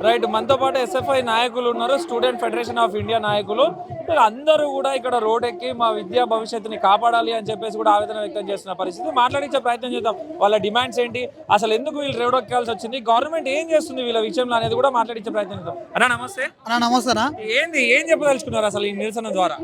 Right. మనతో పాటు SFI నాయకులు ఉన్నారు, స్టూడెంట్ ఫెడరేషన్ ఆఫ్ ఇండియా నాయకులు. అందరూ కూడా ఇక్కడ రోడ్డెక్కి మా విద్యా భవిష్యత్తుని కాపాడాలి అని చెప్పేసి కూడా ఆవేదన వ్యక్తం చేస్తున్న పరిస్థితి. మాట్లాడించే ప్రయత్నం చేద్దాం. వాళ్ళ డిమాండ్స్ ఏంటి, అసలు ఎందుకు వీళ్ళు రోడ్డెక్కాల్సి వచ్చింది, గవర్నమెంట్ ఏం చేస్తుంది వీళ్ళ విషయంలో అనేది కూడా మాట్లాడించే ప్రయత్నం చేద్దాం. అన్నా నమస్తే. నమస్తేనా. ఏం చెప్పదలుచుకున్నారు అసలు ఈ నిరసన ద్వారా?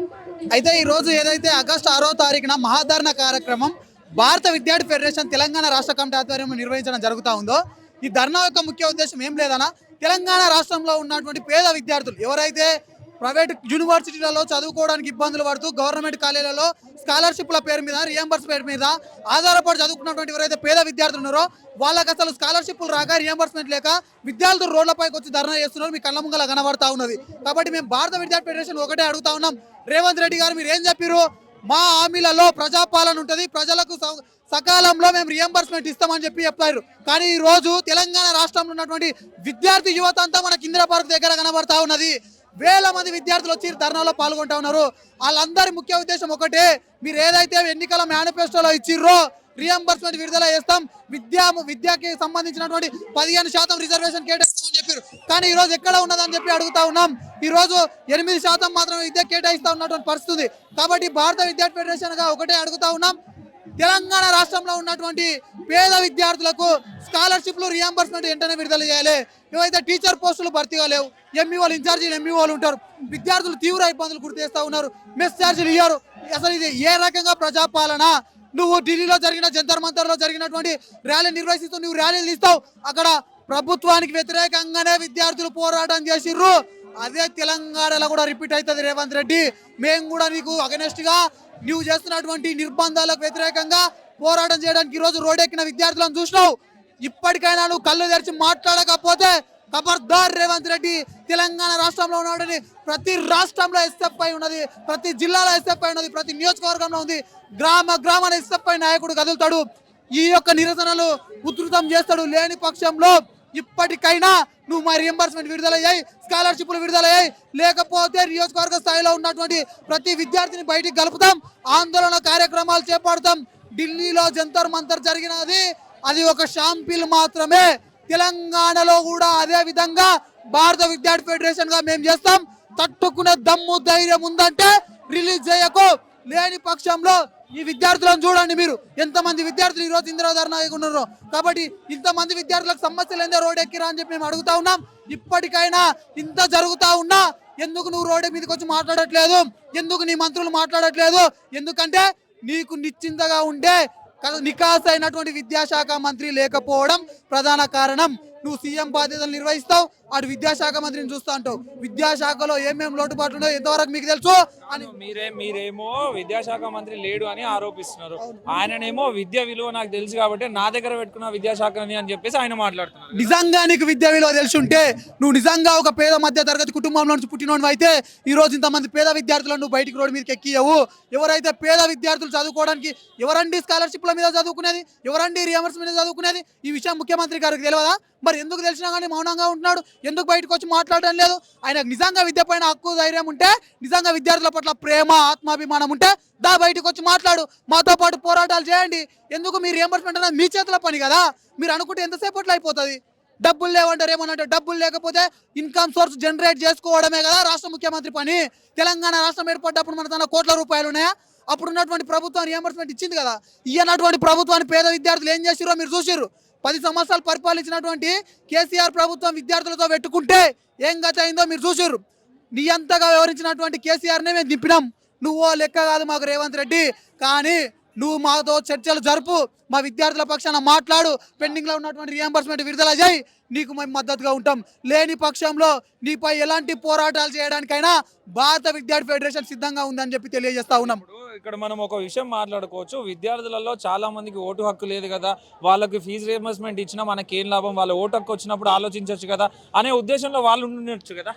అయితే ఈ రోజు ఏదైతే ఆగస్టు 6వ తారీఖున మహాధరణ కార్యక్రమం భారత విద్యార్థి ఫెడరేషన్ తెలంగాణ రాష్ట్ర కమిటీ ఆధ్వర్యంలో నిర్వహించడం జరుగుతూ ఉందో, ఈ ధర్నా యొక్క ముఖ్య ఉద్దేశం ఏం లేదన్నా, తెలంగాణ రాష్ట్రంలో ఉన్నటువంటి పేద విద్యార్థులు ఎవరైతే ప్రైవేట్ యూనివర్సిటీలలో చదువుకోవడానికి ఇబ్బందులు పడుతూ గవర్నమెంట్ కాలేజీలలో స్కాలర్షిప్ల పేరు మీద రియంబర్స్మెంట్ మీద ఆధారపడి చదువుకున్నటువంటి ఎవరైతే పేద విద్యార్థులు ఉన్నారో వాళ్ళకి అసలు స్కాలర్షిప్లు రాక రియంబర్స్మెంట్ లేక విద్యార్థులు రోడ్లపైకి వచ్చి ధర్నా చేస్తున్నారు. మీ కళ్ళ ముంగల కనబడతా ఉన్నది. కాబట్టి మేము భారత విద్యార్థి ఫెడరేషన్ ఒకటే అడుగుతా ఉన్నాం, రేవంత్ రెడ్డి గారు మీరు ఏం చెప్పారు, మా హామీలలో ప్రజాపాలన ఉంటుంది, ప్రజలకు సకాలంలో మేము రియంబర్స్మెంట్ ఇస్తామని చెప్పారు. కానీ ఈ రోజు తెలంగాణ రాష్ట్రంలో ఉన్నటువంటి విద్యార్థి యువత అంతా మనకి ఇందిరా పార్క్ దగ్గర కనబడతా ఉన్నది. వేల మంది విద్యార్థులు వచ్చి ధర్నాలో పాల్గొంటా ఉన్నారు. వాళ్ళందరి ముఖ్య ఉద్దేశం ఒకటే, మీరు ఏదైతే ఎన్నికల మేనిఫెస్టోలో ఇచ్చిర్రో రియంబర్స్మెంట్ విడుదల చేస్తాం, విద్యకి సంబంధించినటువంటి 15% రిజర్వేషన్ కేటాయిస్తామని చెప్పారు. కానీ ఈ రోజు ఎక్కడ ఉన్నదని చెప్పి అడుగుతా ఉన్నాం. ఈ రోజు 8% మాత్రమే విద్య కేటాయిస్తా ఉన్నటువంటి పరిస్థితి. కాబట్టి భారత విద్యార్థి ఫెడరేషన్ గా ఒకటే అడుగుతా ఉన్నాం, తెలంగాణ రాష్ట్రంలో ఉన్నటువంటి పేద విద్యార్థులకు స్కాలర్షిప్లు రియంబర్స్మెంట్ వెంటనే విడుదల చేయాలి. ఏవైతే టీచర్ పోస్టులు భర్తీగా లేవు, ఎంఈఓలు ఇన్ఛార్జీలు ఎంఈఓలు ఉంటారు, విద్యార్థులు తీవ్ర ఇబ్బందులు గుర్తిస్తూ ఉన్నారు, మెస్ ఛార్జీలు ఇయ్యారు. అసలు ఇది ఏ రకంగా ప్రజాపాలన? నువ్వు ఢిల్లీలో జరిగిన జంతర్ మంతర్లో జరిగినటువంటి ర్యాలీ నిర్వహిస్తూ నువ్వు ర్యాలీలు తీస్తావు, అక్కడ ప్రభుత్వానికి వ్యతిరేకంగానే విద్యార్థులు పోరాటం చేసిర్రు. అదే తెలంగాణలో కూడా రిపీట్ అవుతుంది. రేవంత్ రెడ్డి, మేము కూడా నీకు అగెనెస్ట్ గా నువ్వు చేస్తున్నటువంటి నిర్బంధాలకు వ్యతిరేకంగా పోరాటం చేయడానికి ఈ రోజు రోడ్డెక్కిన విద్యార్థులను చూసినావు. ఇప్పటికైనా నువ్వు కళ్ళు తెరిచి మాట్లాడకపోతే ఖబర్దార్ రేవంత్ రెడ్డి. తెలంగాణ రాష్ట్రంలో ఉన్నటువంటి ప్రతి రాష్ట్రంలో ఎస్ఎఫ్ఐ ఉన్నది, ప్రతి జిల్లాలో ఎస్ఎఫ్ఐ ఉన్నది, ప్రతి నియోజకవర్గంలో ఉంది, గ్రామాన ఎస్ఎఫ్ఐ నాయకుడు కదులుతాడు, ఈ యొక్క నిరసనలు ఉధృతం చేస్తాడు. లేని పక్షంలో ఇప్పటికైనా నువ్వు మా రియంబర్స్మెంట్ విడుదలయ్యాయి, స్కాలర్షిప్లు విడుదలయ్యాయి, లేకపోతే నియోజకవర్గ స్థాయిలో ఉన్నటువంటి ప్రతి విద్యార్థిని బయటికి కలుపుతాం, ఆందోళన కార్యక్రమాలు చేపడతాం. ఢిల్లీలో జంతర్ మంతర్ జరిగినది అది ఒక షాంపిల్ మాత్రమే. తెలంగాణలో కూడా అదే విధంగా భారత విద్యార్థి ఫెడరేషన్ గా మేము చేస్తాం. తట్టుకునే దమ్ము ధైర్యం ఉందంటే రిలీజ్ చేయకు. లేని పక్షంలో ఈ విద్యార్థులను చూడండి, మీరు ఎంతమంది విద్యార్థులు ఈ రోజు ఇందిరా ధర్నా ఉన్నారు. కాబట్టి ఇంతమంది విద్యార్థులకు సమస్యలు ఏందో రోడ్ ఎక్కిరా అని చెప్పి మేము అడుగుతా ఉన్నాం. ఇప్పటికైనా ఇంత జరుగుతా ఉన్నా ఎందుకు నువ్వు రోడ్డు మీదకి వచ్చి మాట్లాడట్లేదు, ఎందుకు నీ మంత్రులు మాట్లాడట్లేదు? ఎందుకంటే నీకు నిశ్చింతగా ఉండే నికాస్ అయినటువంటి విద్యాశాఖ మంత్రి లేకపోవడం ప్రధాన కారణం. నువ్వు సీఎం బాధ్యతలు నిర్వహిస్తావు, అటు విద్యాశాఖ మంత్రిని చూస్తా అంటావు. విద్యాశాఖలో ఏమేమి లోటుపాట్లు ఉన్నాయో ఎంతవరకు మీకు తెలుసు అని మీరేమో విద్యాశాఖ మంత్రి లేడు అని ఆరోపిస్తున్నారు. ఆయననేమో విద్య విలువ నాకు తెలుసు కాబట్టి నా దగ్గర పెట్టుకున్న విద్యాశాఖని అని చెప్పేసి ఆయన మాట్లాడుతున్నారు. నిజంగా నీకు విద్య విలువ తెలుసుంటే, నువ్వు నిజంగా ఒక పేద మధ్య తరగతి కుటుంబంలో నుంచి పుట్టినోడు అయితే ఈ రోజు ఇంతమంది పేద విద్యార్థులను నువ్వు బయటికి రోడ్డు మీదకి ఎక్కియవు. ఎవరైతే పేద విద్యార్థులు చదువుకోవడానికి ఎవరండి స్కాలర్షిప్ల మీద చదువుకునేది, ఎవరండి రియంబర్స్మెంట్ మీద చదువుకునేది? ఈ విషయం ముఖ్యమంత్రి గారికి తెలియదా? మరి ఎందుకు తెలిసినా కానీ మౌనంగా ఉంటున్నాడు, ఎందుకు బయటకు వచ్చి మాట్లాడడం లేదు? ఆయనకు నిజంగా విద్య పైన హక్కు ధైర్యం ఉంటే, నిజంగా విద్యార్థుల పట్ల ప్రేమ ఆత్మాభిమానం ఉంటే బయటకు వచ్చి మాట్లాడు, మాతో పాటు పోరాటాలు చేయండి. ఎందుకు మీ రియంబర్స్మెంట్ అనేది మీ చేతుల పని కదా, మీరు అనుకుంటే ఎంతసేపట్లో అయిపోతుంది. డబ్బులు లేవంటారు, ఏమనంటే డబ్బులు లేకపోతే ఇన్కమ్ సోర్స్ జనరేట్ చేసుకోవడమే కదా రాష్ట్ర ముఖ్యమంత్రి పని. తెలంగాణ రాష్ట్రం ఏర్పడ్డప్పుడు మన తన కోట్ల రూపాయలు ఉన్నాయా? అప్పుడు ఉన్నటువంటి ప్రభుత్వం రియంబర్స్మెంట్ ఇచ్చింది కదా. ఇయ్యనటువంటి ప్రభుత్వాన్ని పేద విద్యార్థులు ఏం చేసిరో మీరు చూసిర్రు. 10 సంవత్సరాలు పరిపాలించినటువంటి కేసీఆర్ ప్రభుత్వం విద్యార్థులతో పెట్టుకుంటే ఏం గత అయిందో మీరు చూసిర్రు. నీ అంతగా వివరించినటువంటి కేసీఆర్నే మేము దింపినాం. నువ్వో లెక్క కాదు మాకు రేవంత్ రెడ్డి. కానీ నువ్వు మాతో చర్చలు జరుపు, మా విద్యార్థుల పక్షాన మాట్లాడు, పెండింగ్లో ఉన్నటువంటి రియంబర్స్మెంట్ విడుదల చేయి, నీకు మేము మద్దతుగా ఉంటాం. లేని పక్షంలో నీపై ఎలాంటి పోరాటాలు చేయడానికైనా భారత విద్యార్థి ఫెడరేషన్ సిద్ధంగా ఉందని చెప్పి తెలియజేస్తా ఉన్నాం. ఇక్కడ మనం ఒక విషయం మాట్లాడుకోవచ్చు. విద్యార్థులలో చాలా మందికి ఓటు హక్కు లేదు కదా, వాళ్ళకి ఫీజు రియంబర్స్మెంట్ ఇచ్చినా మనకేం లాభం, వాళ్ళ ఓటు హక్కు వచ్చినప్పుడు ఆలోచించవచ్చు కదా అనే ఉద్దేశంలో వాళ్ళు ఉండొచ్చు కదా.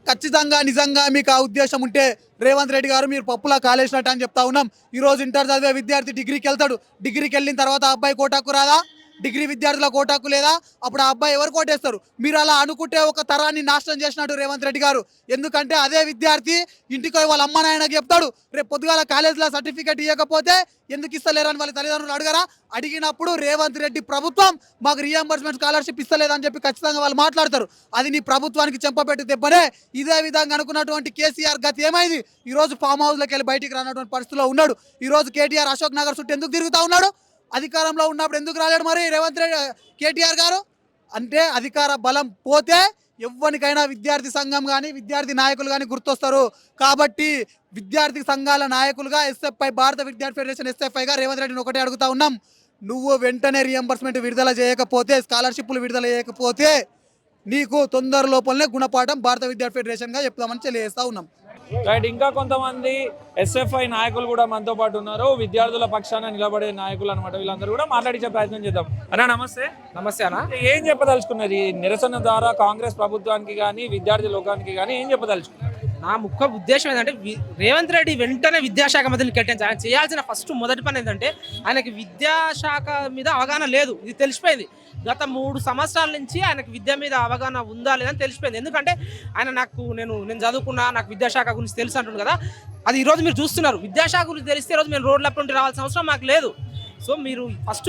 ఖచ్చితంగా నిజంగా మీకు ఆ ఉద్దేశం ఉంటే రేవంత్ రెడ్డి గారు మీరు పప్పులా కాలేసినట్టు అని చెప్తా ఉన్నాం. ఈ రోజు ఇంటర్ చదివే విద్యార్థి డిగ్రీకి వెళ్తాడు, డిగ్రీకి వెళ్ళిన తర్వాత అబ్బాయి కోటాకు రాదా? డిగ్రీ విద్యార్థుల కోటాకు లేదా అప్పుడు ఆ అబ్బాయి ఎవరు కోటేస్తారు? మీరు అలా అనుకుంటే ఒక తరాన్ని నాశనం చేసినట్టు రేవంత్ రెడ్డి గారు. ఎందుకంటే అదే విద్యార్థి ఇంటికి పోయి వాళ్ళ అమ్మ నాయనకి చెప్తాడు, రేపు పొద్దుగాల కాలేజీలో సర్టిఫికేట్ ఇవ్వకపోతే ఎందుకు ఇస్తలేరని వాళ్ళ తల్లిదండ్రులు అడగరా? అడిగినప్పుడు రేవంత్ రెడ్డి ప్రభుత్వం మాకు రీఎంబర్స్మెంట్ స్కాలర్షిప్ ఇస్తలేదని చెప్పి ఖచ్చితంగా వాళ్ళు మాట్లాడతారు. అది నీ ప్రభుత్వానికి చెంపపెట్టి దెబ్బనే. ఇదే విధంగా అనుకున్నటువంటి కేసీఆర్ గతి ఏమైంది? ఈ రోజు ఫామ్ హౌస్లోకి వెళ్ళి బయటికి రానటువంటి పరిస్థితిలో ఉన్నాడు. ఈ రోజు కేటీఆర్ అశోక్ నగర్ చుట్టూ ఎందుకు తిరుగుతా ఉన్నాడు? అధికారంలో ఉన్నప్పుడు ఎందుకు రాలేడు మరి రేవంత్ రెడ్డి కేటీఆర్ గారు? అంటే అధికార బలం పోతే ఎవ్వరికైనా విద్యార్థి సంఘం కానీ విద్యార్థి నాయకులు కానీ గుర్తొస్తారు. కాబట్టి విద్యార్థి సంఘాల నాయకులుగా ఎస్ఎఫ్ఐ భారత విద్యార్థి ఫెడరేషన్ ఎస్ఎఫ్ఐగా రేవంత్ రెడ్డిని ఒకటే అడుగుతా ఉన్నాం, నువ్వు వెంటనే రీఎంబర్స్మెంట్ విడుదల చేయకపోతే, స్కాలర్షిప్లు విడుదల చేయకపోతే నీకు తొందర లోపలనే గుణపాఠం భారత విద్యార్థి ఫెడరేషన్గా చెప్తామని తెలియజేస్తా ఉన్నాం. రైట్, ఇంకా కొంతమంది ఎస్ఎఫ్ఐ నాయకులు కూడా మనతో పాటు ఉన్నారు, విద్యార్థుల పక్షాన నిలబడే నాయకులు అనమాట. వీళ్ళందరూ కూడా మాట్లాడించే ప్రయత్నం చేద్దాం. అన్నా నమస్తే. నమస్తే అన్న. ఏం చెప్పదలుచుకున్నారు ఈ నిరసన ద్వారా కాంగ్రెస్ ప్రభుత్వానికి కానీ విద్యార్థి లోకానికి కానీ ఏం చెప్పదలుచుకున్నారు? నా ముఖ్య ఉద్దేశం ఏంటంటే రేవంత్ రెడ్డి వెంటనే విద్యాశాఖ మంత్రిని కేటాయించాలి. ఆయన చేయాల్సిన మొదటి పని ఏంటంటే ఆయనకి విద్యాశాఖ మీద అవగాహన లేదు, ఇది తెలిసిపోయింది. గత 3 సంవత్సరాల నుంచి ఆయనకు విద్య మీద అవగాహన ఉందా లేదని తెలిసిపోయింది. ఎందుకంటే ఆయన నేను చదువుకున్నా, నాకు విద్యాశాఖ గురించి తెలుసు అంటుంది కదా, అది ఈరోజు మీరు చూస్తున్నారు. విద్యాశాఖ గురించి తెలిస్తే ఈరోజు మేము రోడ్ల నుండి రావాల్సిన అవసరం మాకు లేదు. సో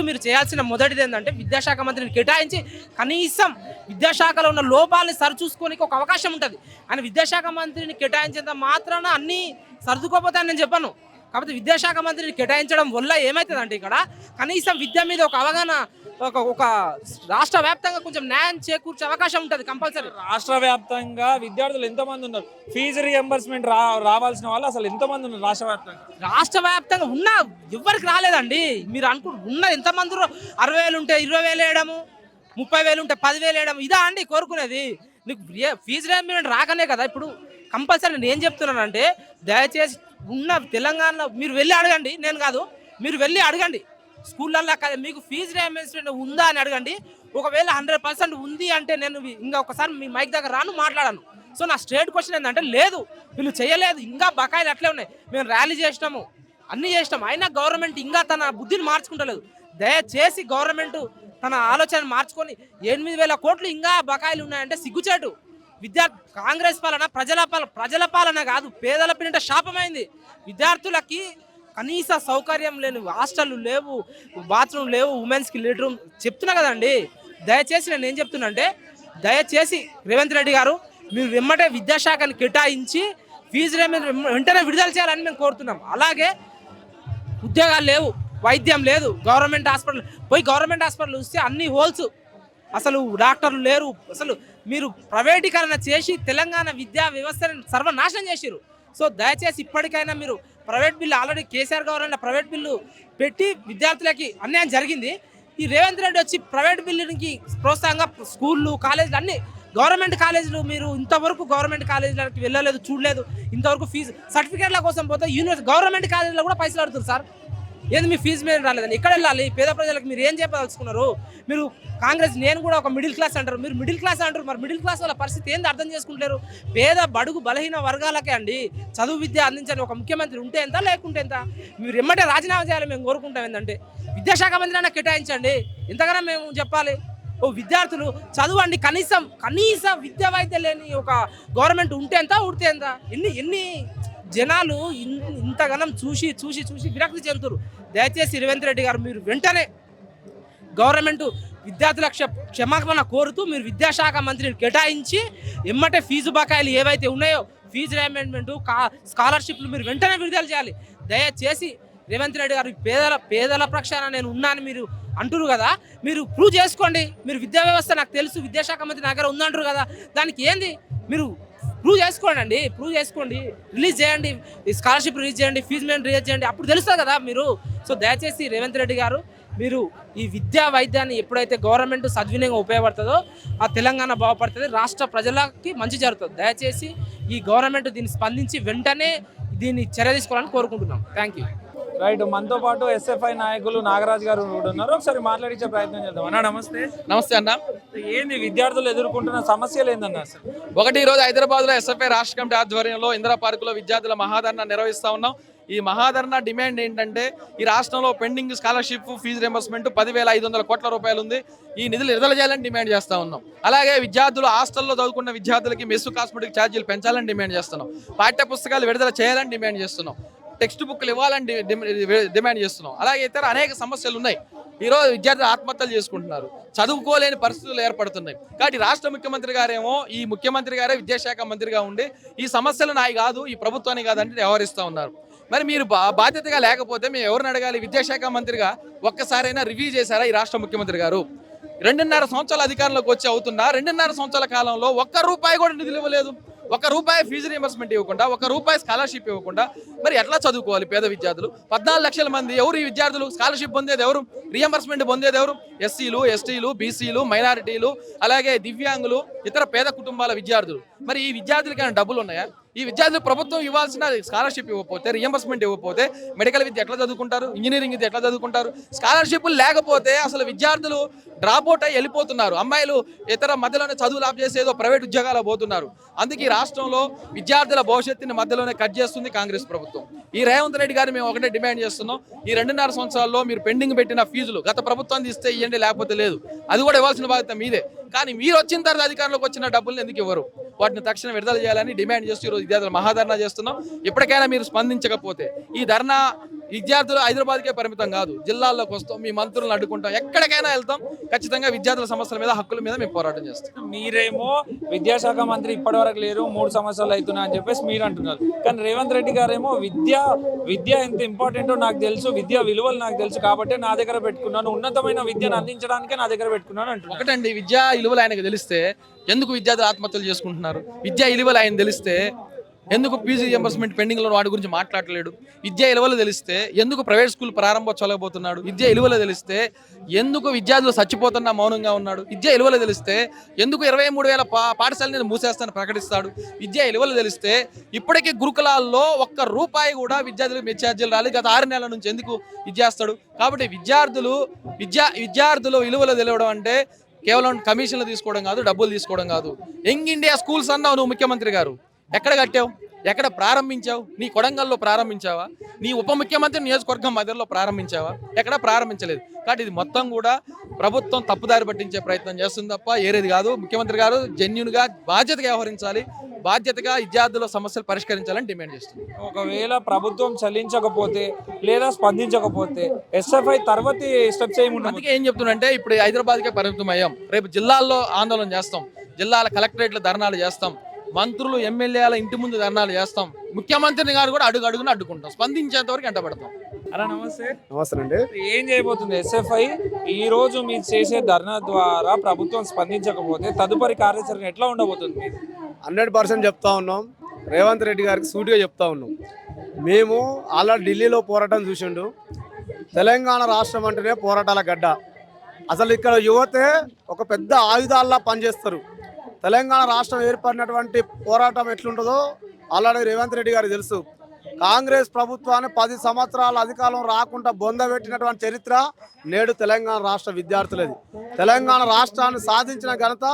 మీరు చేయాల్సిన మొదటిది ఏంటంటే విద్యాశాఖ మంత్రిని కేటాయించి కనీసం విద్యాశాఖలో ఉన్న లోపాలని సరిచూసుకోనికి ఒక అవకాశం ఉంటుంది. ఆయన విద్యాశాఖ మంత్రిని కేటాయించేంత మాత్రాన అన్నీ సర్దుకోపోతాయని నేను చెప్పాను. కాబట్టి విద్యాశాఖ మంత్రిని కేటాయించడం వల్ల ఏమవుతుందంటే ఇక్కడ కనీసం విద్య మీద ఒక అవగాహన, ఒక రాష్ట్ర వ్యాప్తంగా కొంచెం న్యాయం చేకూర్చే అవకాశం ఉంటుంది కంపల్సరీ. రాష్ట్ర వ్యాప్తంగా విద్యార్థులు ఎంతమంది ఉన్నారు? ఫీజు రీఎంబర్స్మెంట్ రావాల్సిన వాళ్ళు అసలు ఎంతమంది ఉన్నారు రాష్ట్ర వ్యాప్తంగా ఉన్న ఎవరికి రాలేదండి. మీరు ఉన్న ఎంతమంది 60,000 ఉంటే 20,000 వేయడము, 30,000 ఉంటే 10,000 వేయడం, ఇదా అండి కోరుకునేది? నీకు ఫీజు రీఎంబర్స్మెంట్ రాకనే కదా ఇప్పుడు కంపల్సరీ. నేను ఏం చెప్తున్నానంటే దయచేసి ఉన్న తెలంగాణలో మీరు వెళ్ళి అడగండి, నేను కాదు, మీరు వెళ్ళి అడగండి స్కూళ్ళల్లో మీకు ఫీజు రీఎంబర్స్మెంట్ ఉందా అని అడగండి. ఒకవేళ 100% ఉంది అంటే నేను ఇంకా ఒకసారి మీ మైక్ దగ్గర రాను, మాట్లాడాను. సో నా స్ట్రేట్ క్వశ్చన్ ఏంటంటే లేదు, వీళ్ళు చేయలేదు, ఇంకా బకాయిలు అట్లే ఉన్నాయి. మేము ర్యాలీ చేసినాము, అన్నీ చేసినాము, అయినా గవర్నమెంట్ ఇంకా తన బుద్ధిని మార్చుకుంటలేదు. దయచేసి గవర్నమెంట్ తన ఆలోచన మార్చుకొని 8,000 కోట్లు ఇంకా బకాయిలు ఉన్నాయంటే సిగ్గుచేటు. కాంగ్రెస్ పాలన ప్రజల పాలన కాదు, పేదల పిన్నిట శాపమైంది. విద్యార్థులకి కనీస సౌకర్యం లేని హాస్టళ్ళు లేవు, బాత్రూమ్ లేవు, ఉమెన్స్కి లీటర్ చెప్తున్నా కదండి. దయచేసి నేను ఏం చెప్తున్నా అంటే దయచేసి రేవంత్ రెడ్డి గారు మీరు వెంబడే విద్యాశాఖని కేటాయించి ఫీజు వెంటనే విడుదల చేయాలని మేము కోరుతున్నాం. అలాగే ఉద్యోగాలు లేవు, వైద్యం లేదు, గవర్నమెంట్ హాస్పిటల్ చూస్తే అన్ని హోల్స్, అసలు డాక్టర్లు లేరు. అసలు మీరు ప్రైవేటీకరణ చేసి తెలంగాణ విద్యా వ్యవస్థను సర్వనాశనం చేసిరు. సో దయచేసి ఇప్పటికైనా మీరు private bill, already KCR government private bill పెట్టి విద్యార్థులకి అన్యాయం జరిగింది. ఈ రేవంత్ రెడ్డి వచ్చి ప్రైవేట్ బిల్లుకి ప్రోత్సాహంగా స్కూళ్ళు, కాలేజీలు అన్ని గవర్నమెంట్ కాలేజీలు, మీరు ఇంతవరకు గవర్నమెంట్ కాలేజీలకి వెళ్ళలేదు, చూడలేదు. ఇంతవరకు ఫీజు సర్టిఫికేట్ల కోసం పోతే గవర్నమెంట్ కాలేజీలో కూడా పైసలు అడుగుతారు. సార్ ఏది మీ ఫీజు మీద రాలేదని ఎక్కడ వెళ్ళాలి? పేద ప్రజలకు మీరు ఏం చెప్పదలుచుకున్నారు? మీరు కాంగ్రెస్, నేను కూడా ఒక మిడిల్ క్లాస్ అంటారు, మీరు మిడిల్ క్లాస్ అంటారు, మరి మిడిల్ క్లాస్ వాళ్ళ పరిస్థితి ఏంది అర్థం చేసుకుంటారు? పేద బడుగు బలహీన వర్గాలకే అండి చదువు విద్య అందించని ఒక ముఖ్యమంత్రి ఉంటే ఎంత, లేకుంటే ఎంత? మీరు ఎమ్మటే రాజీనామా చేయాలి మేము కోరుకుంటాం. ఏంటంటే విద్యాశాఖ మంత్రి అయినా కేటాయించండి, ఎంతగానో మేము చెప్పాలి. విద్యార్థులు చదువండి, కనీస విద్యా వైద్యం లేని ఒక గవర్నమెంట్ ఉంటే ఎంత, ఉడితే ఎంత? ఎన్ని జనాలు ఇంతగానం చూసి విరక్తి చెందుతారు. దయచేసి రేవంత్ రెడ్డి గారు మీరు వెంటనే గవర్నమెంట్ విద్యార్థుల క్షమాపణ కోరుతూ మీరు విద్యాశాఖ మంత్రిని కేటాయించి ఎమ్మటే ఫీజు బకాయిలు ఏవైతే ఉన్నాయో ఫీజు రీయింబర్స్మెంట్, స్కాలర్షిప్లు మీరు వెంటనే విడుదల చేయాలి. దయచేసి రేవంత్ రెడ్డి గారు పేదల పక్షాన నేను ఉన్నాను మీరు అంటున్నారు కదా, మీరు ప్రూవ్ చేసుకోండి. మీరు విద్యా వ్యవస్థ నాకు తెలుసు, విద్యాశాఖ మంత్రి నా దగ్గర ఉందంటారు కదా, దానికి ఏంది? మీరు ప్రూవ్ చేసుకోండి, రిలీజ్ చేయండి, స్కాలర్షిప్ రిలీజ్ చేయండి, ఫీజు మెంట్ రిలీజ్ చేయండి, అప్పుడు తెలుస్తుంది కదా మీరు. సో దయచేసి రేవంత్ రెడ్డి గారు మీరు ఈ విద్యా వైద్యాన్ని ఎప్పుడైతే గవర్నమెంట్ సద్వినియోగం ఉపయోగపడుతుందో ఆ తెలంగాణ బాగుపడుతుంది, రాష్ట్ర ప్రజలకి మంచి జరుగుతుంది. దయచేసి ఈ గవర్నమెంట్ దీన్ని స్పందించి వెంటనే దీన్ని చర్య తీసుకోవాలని కోరుకుంటున్నాం. Thank you. రైట్, మనతో పాటు ఎస్ఎఫ్ఐ నాయకులు నాగరాజ్ గారు కూడా ఉన్నారు, ఒకసారి మాట్లాడించే ప్రయత్నం చేద్దాం. అన్న నమస్తే. నమస్తే అన్న. ఏంది విద్యార్థులు ఎదుర్కొంటున్న సమస్యలు ఏందన్న? ఒకటి, ఈరోజు హైదరాబాద్లో ఎస్ఎఫ్ఐ రాష్ట్ర కమిటీ ఆధ్వర్యంలో ఇందిరా పార్కులో విద్యార్థుల మహాధరణ నిర్వహిస్తా ఉన్నాం. ఈ మహాధరణ డిమాండ్ ఏంటంటే ఈ రాష్ట్రంలో పెండింగ్ స్కాలర్షిప్ ఫీజు రింబర్స్మెంట్ 10,500 కోట్ల రూపాయలు ఉంది. ఈ నిధులు విడుదల చేయాలని డిమాండ్ చేస్తూ ఉన్నాం. అలాగే విద్యార్థులు హాస్టల్లో చదువుకున్న విద్యార్థులకి మెస్సు కాస్మెటిక్ ఛార్జీలు పెంచాలని డిమాండ్ చేస్తున్నాం. పాఠ్య పుస్తకాలు విడుదల చేయాలని డిమాండ్ చేస్తున్నాం. టెక్స్ట్ బుక్లు ఇవ్వాలని డిమాండ్ చేస్తున్నాం. అలాగే ఇతర అనేక సమస్యలు ఉన్నాయి. ఈరోజు విద్యార్థులు ఆత్మహత్యలు చేసుకుంటున్నారు, చదువుకోలేని పరిస్థితులు ఏర్పడుతున్నాయి. కాబట్టి రాష్ట్ర ముఖ్యమంత్రి గారేమో ఈ ముఖ్యమంత్రి గారే విద్యాశాఖ మంత్రిగా ఉండి ఈ సమస్యలు నాయి కాదు, ఈ ప్రభుత్వానికి కాదంటే వ్యవహరిస్తూ ఉన్నారు. మరి మీరు బాధ్యతగా లేకపోతే మేము ఎవరిని అడగాలి? విద్యాశాఖ మంత్రిగా ఒక్కసారైనా రివ్యూ చేశారా ఈ రాష్ట్ర ముఖ్యమంత్రి గారు? 2.5 సంవత్సరాల అధికారంలోకి వచ్చి అవుతున్నా 2.5 సంవత్సరాల కాలంలో ₹1 కూడా నిధులు ఇవ్వలేదు. ₹1 ఫీజు రియంబర్స్మెంట్ ఇవ్వకుండా, ₹1 స్కాలర్షిప్ ఇవ్వకుండా మరి ఎట్లా చదువుకోవాలి పేద విద్యార్థులు? 14 లక్షల మంది ఎవరు ఈ విద్యార్థులు? స్కాలర్షిప్ పొందేది ఎవరు? రియంబర్స్మెంట్ పొందేది ఎవరు? ఎస్సీలు, ఎస్టీలు, బీసీలు, మైనారిటీలు, అలాగే దివ్యాంగులు, ఇతర పేద కుటుంబాల విద్యార్థులు. మరి ఈ విద్యార్థులకైనా డబ్బులు ఉన్నాయా? ఈ విద్యార్థులు ప్రభుత్వం ఇవ్వాల్సిన స్కాలర్షిప్ ఇవ్వకపోతే, రియంబర్స్మెంట్ ఇవ్వకపోతే మెడికల్ విద్య ఎట్లా చదువుకుంటారు? ఇంజనీరింగ్ విద్య ఎట్లా చదువుకుంటారు? స్కాలర్షిప్లు లేకపోతే అసలు విద్యార్థులు డ్రాప్ అవుట్ అయ్యి వెళ్ళిపోతున్నారు. అమ్మాయిలు ఇతర మధ్యలోనే చదువులు ఆప్ చేసి ఏదో ప్రైవేట్ ఉద్యోగాలు పోతున్నారు. అందుకే ఈ రాష్ట్రంలో విద్యార్థుల భవిష్యత్తుని మధ్యలోనే కట్ చేస్తుంది కాంగ్రెస్ ప్రభుత్వం. ఈ రేవంత్ రెడ్డి గారు మేము ఒకటే డిమాండ్ చేస్తున్నాం. ఈ 2.5 సంవత్సరాల్లో మీరు పెండింగ్ పెట్టిన ఫీజులు గత ప్రభుత్వాన్ని ఇస్తే ఇవ్వండి, లేకపోతే లేదు. అది కూడా ఇవ్వాల్సిన బాధ్యత మీదే. కానీ మీరు వచ్చిన తర్వాత అధికారంలోకి వచ్చిన డబ్బుల్ని ఎందుకు ఇవ్వరు? వాటిని తక్షణం విడుదల చేయాలని డిమాండ్ చేస్తూ ఈరోజు విద్యార్థులు మహాధర్నా చేస్తున్నాం. ఇప్పటికైనా మీరు స్పందించకపోతే ఈ ధర్నా విద్యార్థులు హైదరాబాద్కే పరిమితం కాదు, జిల్లాల్లోకి వస్తాం, మీ మంత్రులను అడ్డుకుంటాం, ఎక్కడికైనా వెళ్తాం. ఖచ్చితంగా విద్యార్థుల సమస్యల మీద, హక్కుల మీద మేము పోరాటం చేస్తాం. మీరేమో విద్యాశాఖ మంత్రి ఇప్పటివరకు లేరు, 3 సంవత్సరాలు అవుతున్నాయి అని చెప్పేసి మీరు అంటున్నారు. కానీ రేవంత్ రెడ్డి గారేమో విద్య ఎంత ఇంపార్టెంటో నాకు తెలుసు, విద్యా విలువలు నాకు తెలుసు కాబట్టి నా దగ్గర పెట్టుకున్నాను, ఉన్నతమైన విద్యను అందించడానికే నా దగ్గర పెట్టుకున్నాను అంటున్నారు. ఒకటండి, విద్యా విలువలు ఆయనకు తెలిస్తే ఎందుకు విద్యార్థులు ఆత్మహత్యలు చేసుకుంటున్నారు? విద్యా విలువలు ఆయన తెలిస్తే ఎందుకు ఫీజు రియంబర్స్మెంట్ పెండింగ్లో వాటి గురించి మాట్లాడలేడు? విద్యా విలువలు తెలిస్తే ఎందుకు ప్రైవేట్ స్కూల్ ప్రారంభోత్సవలేకపోతున్నాడు? విద్యా విలువలు తెలిస్తే ఎందుకు విద్యార్థులు చచ్చిపోతున్నా మౌనంగా ఉన్నాడు? విద్యా విలువలు తెలిస్తే ఎందుకు 23,000 పాఠశాలని మూసేస్తానని ప్రకటిస్తాడు? విద్యా విలువలు తెలిస్తే ఇప్పటికీ గురుకులాల్లో ₹1 కూడా విద్యార్థులకు మెస్ ఛార్జీలు రాలేదు. గత 6 నెలల నుంచి ఎందుకు ఇచ్చేస్తాడు? కాబట్టి విద్యార్థులు విలువలు తెలియడం అంటే కేవలం కమిషన్లు తీసుకోవడం కాదు, డబ్బులు తీసుకోవడం కాదు. యంగ్ ఇండియా స్కూల్స్ అన్నావు నువ్వు ముఖ్యమంత్రి గారు, ఎక్కడ కట్టావు? ఎక్కడ ప్రారంభించావు? నీ కొడంగల్లో ప్రారంభించావా? నీ ఉప ముఖ్యమంత్రి నియోజకవర్గం మధ్యలో ప్రారంభించావా? ఎక్కడ ప్రారంభించలేదు. కాబట్టి ఇది మొత్తం కూడా ప్రభుత్వం తప్పుదారి పట్టించే ప్రయత్నం చేస్తుంది తప్ప ఏరేది కాదు. ముఖ్యమంత్రి గారు జెన్యూన్గా బాధ్యతగా వ్యవహరించాలి, బాధ్యతగా విద్యార్థుల సమస్యలు పరిష్కరించాలని డిమాండ్ చేస్తుంది. ఒకవేళ ప్రభుత్వం చెల్లించకపోతే లేదా స్పందించకపోతే ఎస్ఎఫ్ఐ తర్వాతి స్టెప్స్ ఏముంటుంది? అందుకే ఏం చెప్తున్నంటే ఇప్పుడు హైదరాబాద్కే పరిమితం అయ్యాం. రేపు జిల్లాల్లో ఆందోళన చేస్తాం, జిల్లాల కలెక్టరేట్ల ధర్నాలు చేస్తాం, మంత్రులు ఎమ్మెల్యేల ఇంటి ముందు ధర్నాలు చేస్తాం, ముఖ్యమంత్రిని గారు కూడా అడుగున అడ్డుకుంటాం, స్పందించేంత వరకు ఎంటబడతాం. అలా నమస్తే. నమస్తే అండి. ఏం చేయబోతుంది ఎస్ఎఫ్ఐ? ఈ రోజు మీరు చేసే ధర్నా ద్వారా ప్రభుత్వం స్పందించకపోతే తదుపరి కార్యాచరణ ఎట్లా ఉండబోతుంది? 100% చెప్తా ఉన్నాం. రేవంత్ రెడ్డి గారికి సూటిగా చెప్తా ఉన్నాం. మేము ఆల్రెడీ ఢిల్లీలో పోరాటం చూసిండు. తెలంగాణ రాష్ట్రం అంటేనే పోరాటాల గడ్డ. అసలు ఇక్కడ యువతే ఒక పెద్ద ఆయుధాల్లా పనిచేస్తారు. తెలంగాణ రాష్ట్రం ఏర్పడినటువంటి పోరాటం ఎట్లుంటుందో ఆల్రెడీ రేవంత్ రెడ్డి గారికి తెలుసు. కాంగ్రెస్ ప్రభుత్వాన్ని 10 సంవత్సరాల అధికారం రాకుండా బొందబెట్టినటువంటి చరిత్ర నేడు తెలంగాణ రాష్ట్ర విద్యార్థులది. తెలంగాణ రాష్ట్రాన్ని సాధించిన ఘనత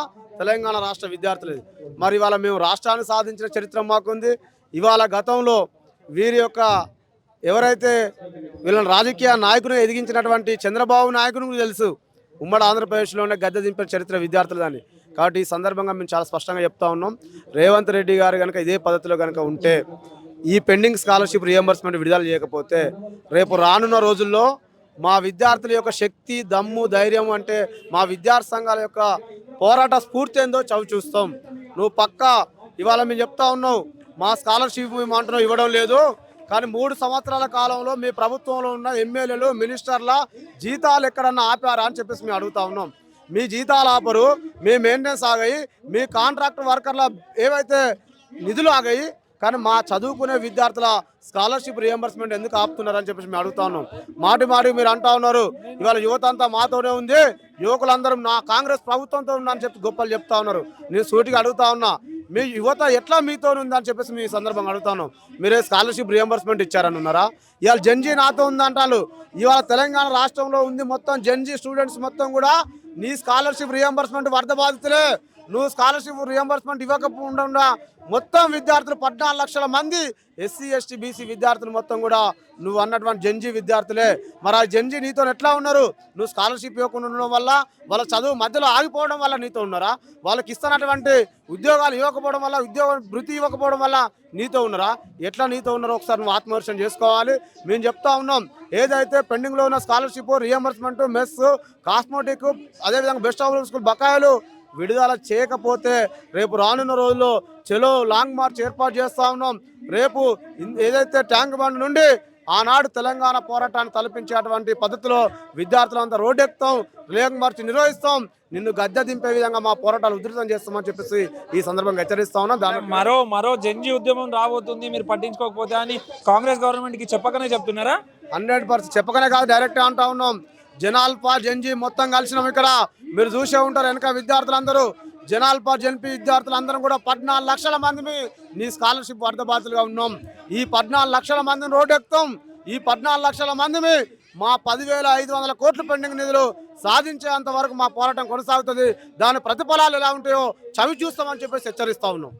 తెలంగాణ రాష్ట్ర విద్యార్థులది. మరి ఇవాళ మేము రాష్ట్రాన్ని సాధించిన చరిత్ర మాకుంది. ఇవాళ గతంలో వీరి యొక్క ఎవరైతే వీళ్ళని రాజకీయ నాయకుని ఎదిగించినటువంటి చంద్రబాబు నాయకునికి తెలుసు, ఉమ్మడి ఆంధ్రప్రదేశ్లోనే గద్దె దింపిన చరిత్ర విద్యార్థులదని. కాబట్టి ఈ సందర్భంగా మేము చాలా స్పష్టంగా చెప్తా ఉన్నాం. రేవంత్ రెడ్డి గారు కనుక ఇదే పద్ధతిలో కనుక ఉంటే, ఈ పెండింగ్ స్కాలర్షిప్ రియంబర్స్మెంట్ విడుదల చేయకపోతే రేపు రానున్న రోజుల్లో మా విద్యార్థుల యొక్క శక్తి, దమ్ము, ధైర్యం అంటే మా విద్యార్థి సంఘాల యొక్క పోరాట స్ఫూర్తి ఏందో చవి చూస్తాం. నువ్వు పక్కా ఇవాళ మేము చెప్తా ఉన్నావు, మా స్కాలర్షిప్ మేము అంటున్నావు ఇవ్వడం లేదు, కానీ 3 సంవత్సరాల కాలంలో మీ ప్రభుత్వంలో ఉన్న ఎమ్మెల్యేలు, మినిస్టర్ల జీతాలు ఎక్కడన్నా ఆపారా అని చెప్పేసి మేము అడుగుతా ఉన్నాం. మీ జీతాలు ఆపరు, మీ మెయింటెనెన్స్ ఆగాయి, మీ కాంట్రాక్ట్ వర్కర్ల ఏవైతే నిధులు ఆగాయి, కానీ మా చదువుకునే విద్యార్థుల స్కాలర్షిప్ రియంబర్స్మెంట్ ఎందుకు ఆపుతున్నారని చెప్పేసి మేము అడుగుతా ఉన్నాం. మాటి మీరు అంటా ఉన్నారు ఇవాళ యువత అంతా మాతోనే ఉంది, యువకులందరూ నా కాంగ్రెస్ ప్రభుత్వంతో ఉన్నారని చెప్పి గొప్పలు చెప్తా ఉన్నారు. నేను సూటిగా అడుగుతా ఉన్నా, మీ యువత ఎట్లా మీతో ఉందని చెప్పేసి మీ సందర్భంగా అడుగుతాను. మీరే స్కాలర్షిప్ రియంబర్స్మెంట్ ఇచ్చారని ఉన్నారా? ఇవాళ జెన్జీ నాతో ఉందంటారు. ఇవాళ తెలంగాణ రాష్ట్రంలో ఉంది మొత్తం జెన్జీ స్టూడెంట్స్ మొత్తం కూడా నీ స్కాలర్షిప్ రియంబర్స్మెంట్ వరద బాధితులే. నువ్వు స్కాలర్షిప్ రియంబర్స్మెంట్ ఇవ్వకుండా మొత్తం విద్యార్థులు 14 లక్షల మంది ఎస్సీ ఎస్టీ బీసీ విద్యార్థులు మొత్తం కూడా నువ్వు అన్నటువంటి జెన్జీ విద్యార్థులే. మరి ఆ జెన్జీ నీతో ఎట్లా ఉన్నారు? నువ్వు స్కాలర్షిప్ ఇవ్వకుండా ఉండడం వల్ల, వాళ్ళ చదువు మధ్యలో ఆగిపోవడం వల్ల నీతో ఉన్నారా? వాళ్ళకి ఇస్తున్నటువంటి ఉద్యోగాలు ఇవ్వకపోవడం వల్ల, వృత్తి ఇవ్వకపోవడం వల్ల నీతో ఉన్నారా? ఎట్లా నీతో ఉన్నారో ఒకసారి నువ్వు ఆత్మవిమర్శనం చేసుకోవాలి. మేము చెప్తా ఉన్నాం, ఏదైతే పెండింగ్లో ఉన్న స్కాలర్షిప్, రియంబర్స్మెంట్, మెస్, కాస్మోటిక్, అదేవిధంగా బెస్ట్ అవైలబుల్ స్కూల్ బకాయిలు విడుదల చేయకపోతే రేపు రానున్న రోజుల్లో చలో లాంగ్ మార్చ్ ఏర్పాటు చేస్తా ఉన్నాం. రేపు ఏదైతే ట్యాంక్ బండ్ నుండి ఆనాడు తెలంగాణ పోరాటాన్ని తలపించేటువంటి పద్ధతిలో విద్యార్థులంతా రోడ్డెక్కుతాం, లాంగ్ మార్చ్ నిర్వహిస్తాం, నిన్ను గద్దె దింపే విధంగా మా పోరాటాలు ఉధృతం చేస్తామని చెప్పేసి ఈ సందర్భంగా హెచ్చరిస్తా ఉన్నాం. దాని మరో జెన్జీ ఉద్యమం రాబోతుంది మీరు పట్టించుకోకపోతే అని కాంగ్రెస్ గవర్నమెంట్ కి చెప్పకనే చెప్తున్నారా? 100% చెప్పకనే కాదు, డైరెక్ట్ అంటా ఉన్నాం. జనాల్పా జెన్జీ మొత్తం కలిసినాం. ఇక్కడ మీరు చూసే ఉంటారు వెనక విద్యార్థులందరూ, జనాల్పా జెన్పీ విద్యార్థులందరం కూడా 14 లక్షల మంది నీ స్కాలర్షిప్ వర్ధబాధితులుగా ఉన్నాం. ఈ 14 లక్షల మందిని రోడ్డు ఎక్కుతాం. ఈ 14 లక్షల మంది మా 10,500 కోట్ల పెండింగ్ నిధులు సాధించేంత వరకు మా పోరాటం కొనసాగుతుంది. దాని ప్రతిఫలాలు ఎలా ఉంటాయో చవి చూస్తామని చెప్పేసి హెచ్చరిస్తా ఉన్నాం.